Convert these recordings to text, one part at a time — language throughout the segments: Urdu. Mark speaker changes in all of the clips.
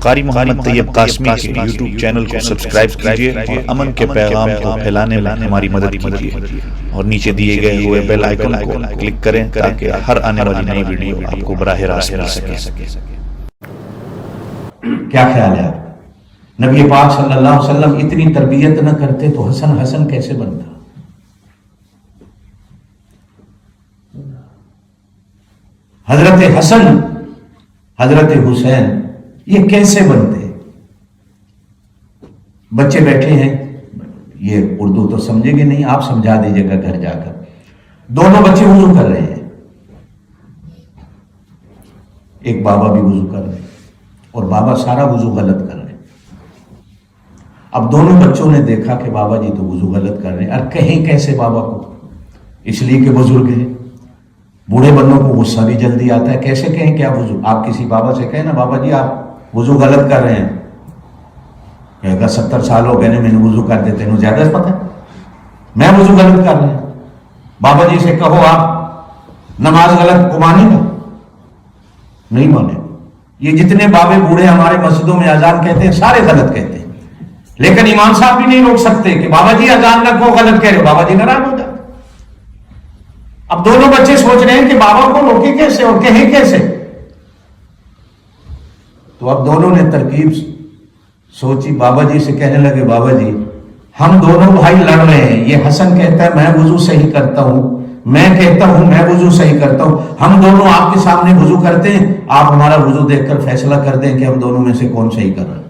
Speaker 1: قاری محمد طیب قاسمی کے یوٹیوب چینل کو سبسکرائب کیجئے اور امن کے پیغام کو پھیلانے میں ہماری مدد کیجئے اور نیچے دیے گئے ہوئے بیل آئیکن کو کلک کریں تاکہ ہر آنے والی نئی ویڈیو آپ کو براہ راست مل سکے۔
Speaker 2: کیا خیال ہے آپ؟ نبی پاک صلی اللہ علیہ وسلم اتنی تربیت نہ کرتے تو حسن کیسے بنتا؟ حضرت حسن، حضرت حسین یہ کیسے بنتے؟ بچے بیٹھے ہیں، یہ اردو تو سمجھیں گے نہیں، آپ سمجھا دیجیے گا گھر جا کر۔ دونوں بچے وضو کر رہے ہیں، ایک بابا بھی وضو کر رہے ہیں اور بابا سارا وضو غلط کر رہے ہیں۔ اب دونوں بچوں نے دیکھا کہ بابا جی تو وضو غلط کر رہے ہیں، اور کہیں کیسے بابا کو؟ اس لیے کہ بزرگ ہیں، بوڑھے بندوں کو غصہ بھی جلدی آتا ہے، کیسے کہیں کیا وضو؟ آپ کسی بابا سے کہیں نا بابا جی آپ وضو غلط کر رہے ہیں، کہے گا 70 سال ہو گئے میں نے وضو کر دیتے ہیں، زیادہ پتہ ہے میں وضو غلط کر رہے ہیں۔ بابا جی سے کہو آپ نماز غلط کو مانیں گا؟ نہیں مانے۔ یہ جتنے بابے بوڑھے ہمارے مسجدوں میں اذان کہتے ہیں سارے غلط کہتے ہیں، لیکن امام صاحب بھی نہیں روک سکتے کہ بابا جی اذان نہ کو غلط کہہ رہے، بابا جی ناراض ہو جاتے۔ اب دونوں بچے سوچ رہے ہیں کہ بابا کو روکے کیسے اور کہیں کیسے؟ تو اب دونوں نے ترکیب سوچی، بابا جی سے کہنے لگے بابا جی ہم دونوں بھائی لڑ رہے ہیں، یہ حسن کہتا ہے میں وضو صحیح کرتا ہوں، میں کہتا ہوں میں وضو صحیح کرتا ہوں، ہم دونوں آپ کے سامنے وضو کرتے ہیں، آپ ہمارا وضو دیکھ کر فیصلہ کر دیں کہ ہم دونوں میں سے کون صحیح کر رہا ہے۔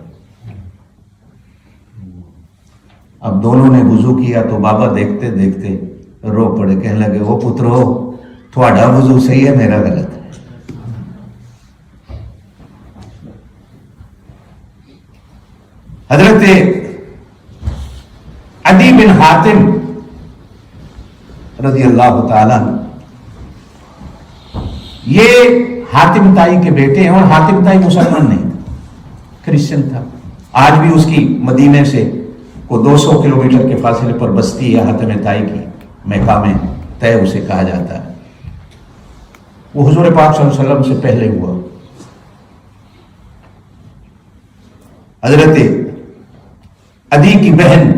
Speaker 2: اب دونوں نے وضو کیا تو بابا دیکھتے دیکھتے رو پڑے، کہنے لگے وہ پترو تھوڑا وضو صحیح ہے میرا غلط ہے۔ حضرت عدی بن حاتم رضی اللہ تعالیٰ یہ حاتم تائی کے بیٹے ہیں، اور حاتم تائی مسلمان نہیں تھا، کرسچن تھا۔ آج بھی اس کی مدینے سے کو 200 کلومیٹر کے فاصلے پر بستی ہے حاتم تائی کی، مکہ میں طے اسے کہا جاتا ہے۔ وہ حضور پاک صلی اللہ علیہ وسلم سے پہلے ہوا۔ حضرت عدی کی بہن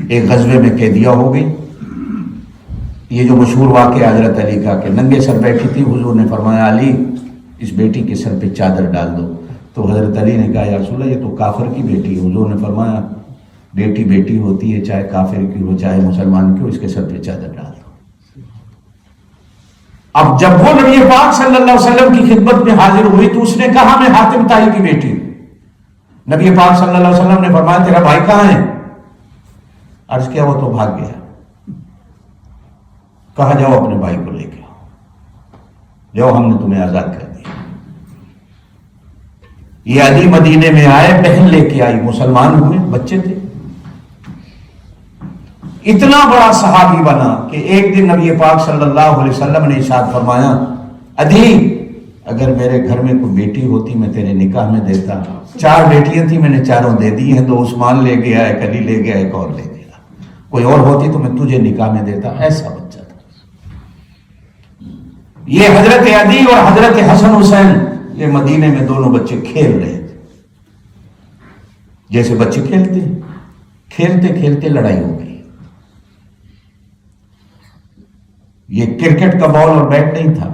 Speaker 2: ایک غزوے میں قیدیہ ہو گئی۔ یہ جو مشہور واقعہ حضرت علی کا کہ ننگے سر بیٹھی تھی، حضور نے فرمایا علی اس بیٹی کے سر پہ چادر ڈال دو، تو حضرت علی نے کہا یا رسول اللہ یہ تو کافر کی بیٹی ہے۔ حضور نے فرمایا بیٹی بیٹی ہوتی ہے، چاہے کافر کی ہو چاہے مسلمان کی ہو، اس کے سر پہ چادر ڈال دو۔ اب جب وہ نبی پاک صلی اللہ علیہ وسلم کی خدمت میں حاضر ہوئی تو اس نے کہا میں حاتم تائی کی بیٹی ہوں۔ نبی پاک صلی اللہ علیہ وسلم نے فرمایا تیرا بھائی کہاں ہے؟ عرض کیا وہ تو بھاگ گیا۔ کہا جاؤ اپنے بھائی کو لے کے آؤ، جاؤ ہم نے تمہیں آزاد کر دیا۔ یہ علی مدینے میں آئے، بہن لے کے آئی، مسلمان ہوئے، بچے تھے۔ اتنا بڑا صحابی بنا کہ ایک دن نبی پاک صلی اللہ علیہ وسلم نے ارشاد فرمایا عدی اگر میرے گھر میں کوئی بیٹی ہوتی میں تیرے نکاح میں دیتا۔ 4 بیٹیاں تھیں، میں نے 4 دے دی ہیں، 2 عثمان لے گیا، ایک علی لے گیا، ایک اور لے گیا، کوئی اور ہوتی تو میں تجھے نکاح میں دیتا۔ ایسا بچہ تھا یہ حضرت عدی اور حضرت حسن حسین۔ یہ مدینے میں دونوں بچے کھیل رہے تھے جیسے بچے کھیلتے ہیں، کھیلتے کھیلتے لڑائی ہو گئی۔ یہ کرکٹ کا بال اور بیٹ نہیں تھا،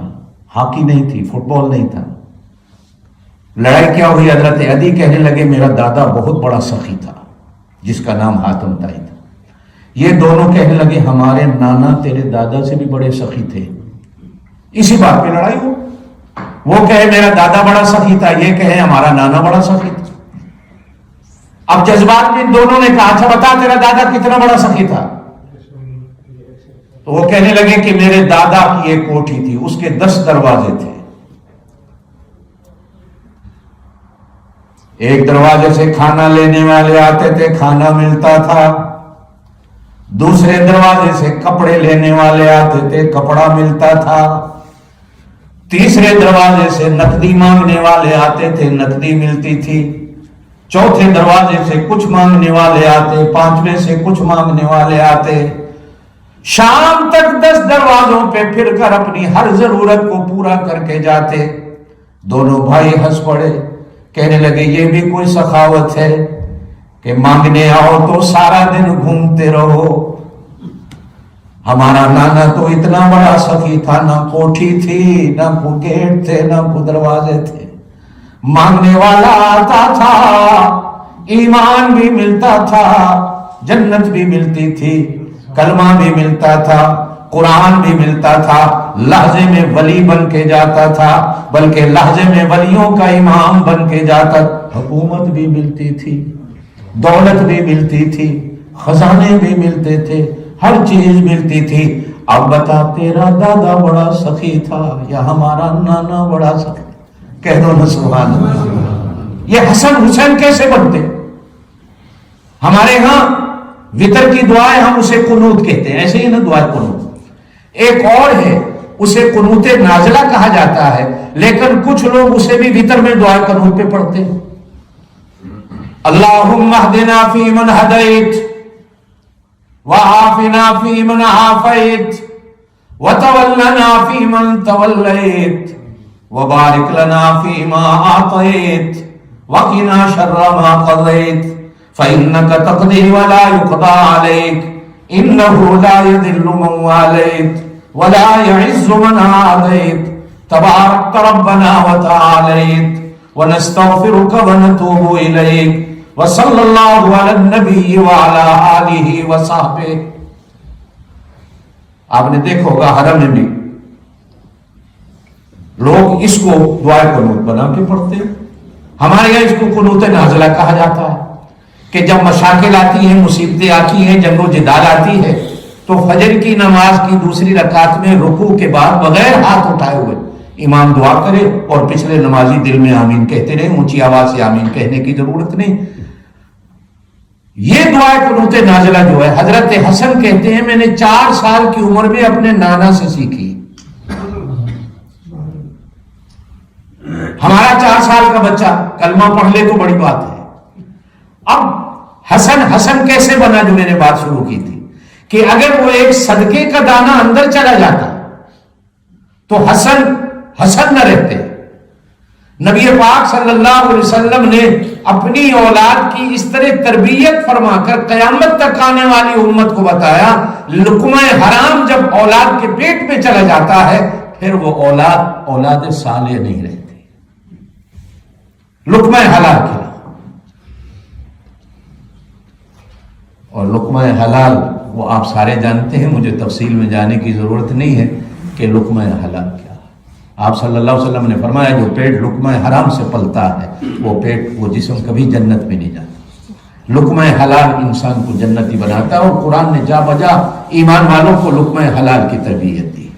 Speaker 2: ہاکی نہیں تھی، فٹ بال نہیں تھا۔ لڑائی کیا ہوئی؟ حضرت عدی کہنے لگے میرا دادا بہت بڑا سخی تھا جس کا نام حاتم تائی تھا۔ یہ دونوں کہنے لگے ہمارے نانا تیرے دادا سے بھی بڑے سخی تھے۔ اسی بات پہ لڑائی ہو، وہ کہے میرا دادا بڑا سخی تھا، یہ کہے ہمارا نانا بڑا سخی تھا۔ اب جذبات میں دونوں نے کہا اچھا بتا تیرا دادا کتنا بڑا سخی تھا؟ تو وہ کہنے لگے کہ میرے دادا کی ایک کوٹھی تھی، اس کے 10 دروازے تھے، ایک دروازے سے کھانا لینے والے آتے تھے، کھانا ملتا تھا، دوسرے دروازے سے کپڑے لینے والے آتے تھے، کپڑا ملتا تھا، تیسرے دروازے سے نقدی مانگنے والے آتے تھے، نقدی ملتی تھی، چوتھے دروازے سے کچھ مانگنے والے آتے، 5ویں سے کچھ مانگنے والے آتے، شام تک 10 دروازوں پہ پھر کر اپنی ہر ضرورت کو پورا کر کے جاتے۔ دونوں بھائی ہنس پڑے، کہنے لگے یہ بھی کوئی سخاوت ہے کہ مانگنے آؤ تو سارا دن گھومتے رہو؟ ہمارا نانا تو اتنا بڑا سخی تھا، نہ کوٹھی تھی، نہ کوئی گیٹ تھے، نہ کوئی دروازے تھے، مانگنے والا آتا تھا، ایمان بھی ملتا تھا، جنت بھی ملتی تھی، کلمہ بھی ملتا تھا، قرآن بھی ملتا تھا، لہجے میں ولی بن کے جاتا تھا، بلکہ لہجے میں ولیوں کا امام بن کے جاتا، حکومت بھی ملتی تھی، دولت بھی ملتی تھی، خزانے بھی ملتے تھے، ہر چیز ملتی تھی۔ اب بتا تیرا دادا بڑا سخی تھا یا ہمارا نانا بڑا سخی؟ کہہ دو نا سبحان اللہ۔ یہ حسن حسین کیسے بنتے؟ ہمارے ہاں وتر کی دعائیں ہم اسے قنوت کہتے ہیں، ایسے ہی نا دعائیں قنوت۔ ایک اور ہے اسے قنوت نازلہ کہا جاتا ہے، لیکن کچھ لوگ اسے بھی وتر میں دعائیں قنوت پہ پڑھتے ہیں۔ اللہم اہدنا فیمن ہدیت وعافنا فیمن عافیت وتولنا فیمن تولیت وبارک لنا فیما اعطیت وقنا شر ما قضیت فإنك تقضي ولا يقضى عليك إنه لا يذل من واليت ولا يعز من عاديت تبارك ربنا وتعاليت ونستغفرك ونتوب إليك وصلى الله على النبي وعلى آله وصحبه۔ آپ نے دیکھا ہوگا حرم میں بھی لوگ اس کو دعائے قنوت بنا کے پڑھتے ہیں۔ ہمارے یہاں اس کو قنوت نازلہ کہا جاتا ہے کہ جب مشاکل آتی ہیں، مصیبتیں آتی ہیں، جنگ و جدال آتی ہے، تو فجر کی نماز کی دوسری رکعت میں رکوع کے بعد بغیر ہاتھ اٹھائے ہوئے امام دعا کرے اور پچھلے نمازی دل میں آمین کہتے رہے، اونچی آواز سے آمین کہنے کی ضرورت نہیں۔ یہ دعائے قنوت نازلہ جو ہے، حضرت حسن کہتے ہیں میں نے 4 سال کی عمر میں اپنے نانا سے سیکھی۔ ہمارا 4 سال کا بچہ کلمہ پڑھ لے تو بڑی بات ہے۔ اب حسن کیسے بنا، جو میں نے بات شروع کی تھی کہ اگر وہ ایک صدقے کا دانہ اندر چلا جاتا تو حسن نہ رہتے۔ نبی پاک صلی اللہ علیہ وسلم نے اپنی اولاد کی اس طرح تربیت فرما کر قیامت تک آنے والی امت کو بتایا، لقمہ حرام جب اولاد کے پیٹ میں چلا جاتا ہے پھر وہ اولاد صالح نہیں رہتی۔ لقمہ حلال کھلا، اور لقمہ حلال وہ آپ سارے جانتے ہیں، مجھے تفصیل میں جانے کی ضرورت نہیں ہے کہ لقمہ حلال کیا۔ آپ صلی اللہ علیہ وسلم نے فرمایا جو پیٹ لقمہ حرام سے پلتا ہے وہ جسم کبھی جنت میں نہیں جاتا۔ لقمہ حلال انسان کو جنتی بناتا ہے، اور قرآن نے جا بجا ایمان والوں کو لقمہ حلال کی تربیت دی۔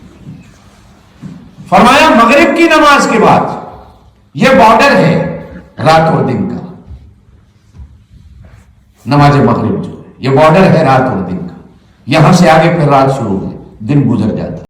Speaker 2: فرمایا مغرب کی نماز کے بعد، یہ بارڈر ہے رات اور دن کا، نماز مغرب جو ہے یہ بارڈر ہے رات اور دن کا، یہاں سے آگے پھر رات شروع ہے، دن گزر جاتا ہے۔